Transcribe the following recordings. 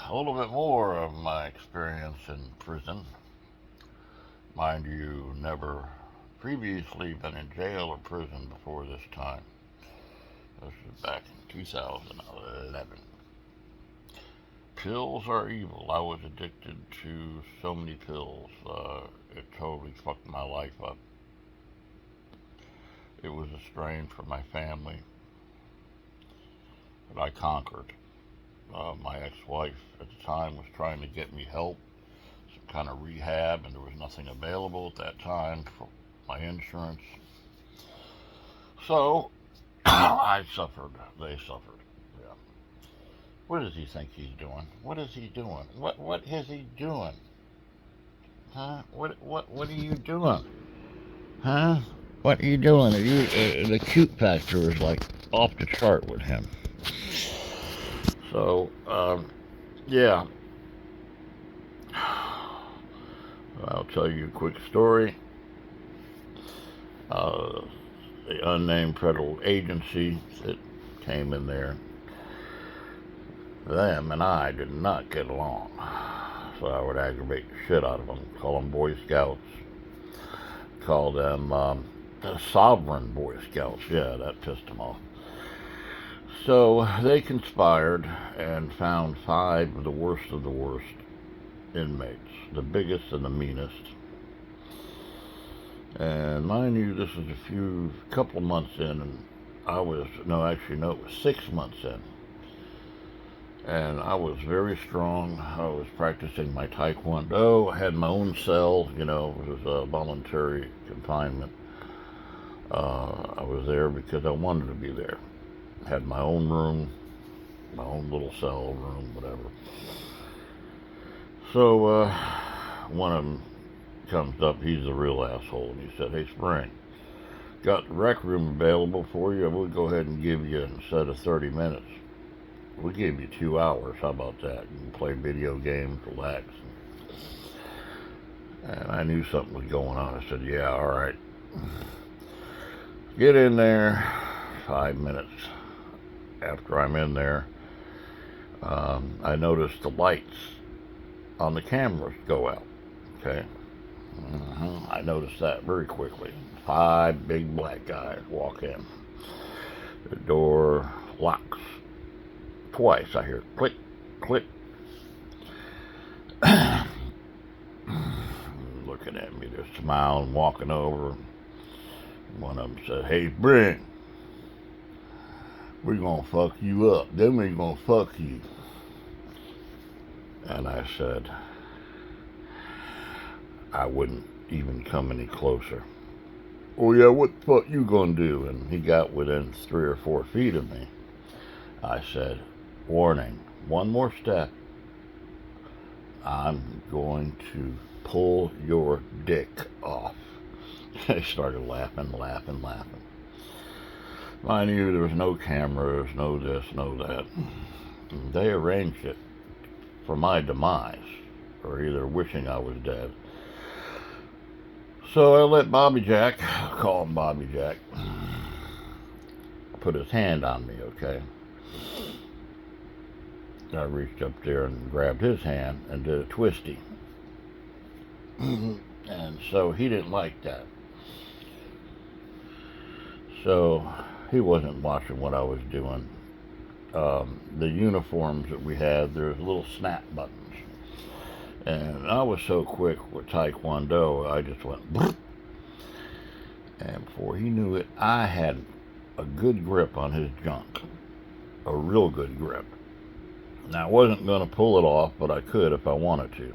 a little bit more of my experience in prison. Mind you, never previously been in jail or prison before this time. This was back in 2011. Pills are evil. I was addicted to so many pills. It totally fucked my life up. It was a strain for my family, but I conquered. My ex-wife at the time was trying to get me help, some kind of rehab, and there was nothing available at that time for my insurance. So I suffered. They suffered. Yeah. What does he think he's doing? What is he doing? What is he doing? Huh? What are you doing? Huh? What are you doing? The cute factor is like off the chart with him. So, yeah, I'll tell you a quick story. Uh, the unnamed federal agency that came in there, them and I did not get along. So I would aggravate the shit out of them, call them Boy Scouts, call them the Sovereign Boy Scouts. Yeah, that pissed them off. So they conspired and found 5 of the worst inmates, the biggest and the meanest. And mind you, this was a couple of months in, and it was 6 months in. And I was very strong. I was practicing my Taekwondo. I had my own cell, it was a voluntary confinement. I was there because I wanted to be there. I had my own room, my own little cell room, whatever. So one of them comes up, he's a real asshole, and he said, "Hey, Spring, got the rec room available for you. We'll go ahead and give you, instead of 30 minutes, we'll give you 2 hours. How about that? You can play video games, relax." And I knew something was going on. I said, "Yeah, all right." Get in there. 5 minutes after I'm in there, I noticed the lights on the cameras go out. Okay. I noticed that very quickly. 5 big black guys walk in. The door locks twice. I hear click, click. Looking at me, they're smiling, walking over. One of them said, "Hey, Spring, we're gonna fuck you up. Then we're gonna fuck you." And I said, I wouldn't even come any closer. "Oh yeah, what the fuck you gonna do?" And he got within 3 or 4 feet of me. I said, "Warning, one more step, I'm going to pull your dick off." They started laughing. I knew there was no cameras, no this, no that. They arranged it for my demise, or either wishing I was dead. So I let Bobby Jack, call him Bobby Jack, put his hand on me, okay? I reached up there and grabbed his hand and did a twisty. And so he didn't like that. So he wasn't watching what I was doing. The uniforms that we had, there's little snap buttons. And I was so quick with Taekwondo, I just went, "Brrr." And before he knew it, I had a good grip on his junk. A real good grip. Now, I wasn't going to pull it off, but I could if I wanted to.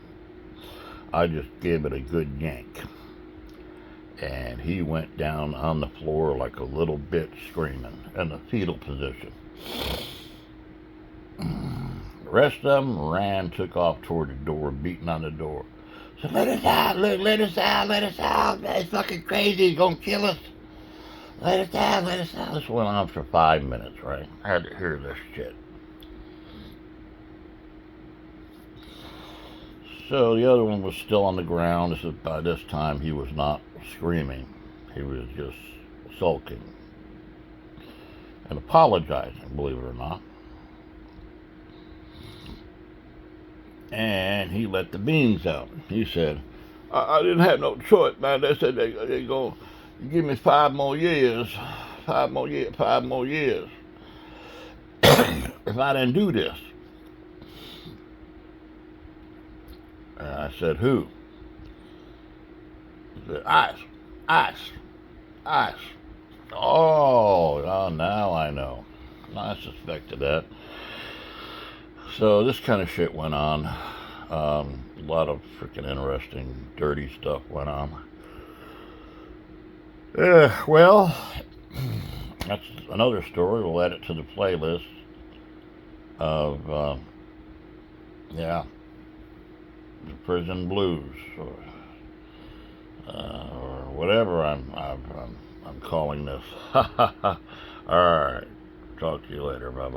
I just gave it a good yank. And he went down on the floor like a little bitch, screaming in the fetal position. The rest of them ran, took off toward the door, beating on the door. So, "Let us out, let us out, let us out. That's fucking crazy, he's gonna kill us. Let us out, let us out." This went on for 5 minutes, right? I had to hear this shit. So the other one was still on the ground. By this time, he was not screaming. He was just sulking and apologizing, believe it or not. and he let the beans out. He said, I didn't have no choice, man. They said they go give me 5 more years, 5 more years, 5 more years if I didn't do this. And I said, who? He said, ice. Oh, now I know. I suspected that. So this kind of shit went on. A lot of freaking interesting, dirty stuff went on. Well, that's another story. We'll add it to the playlist of, the prison blues, or whatever I'm calling this. All right. Talk to you later. Bye bye.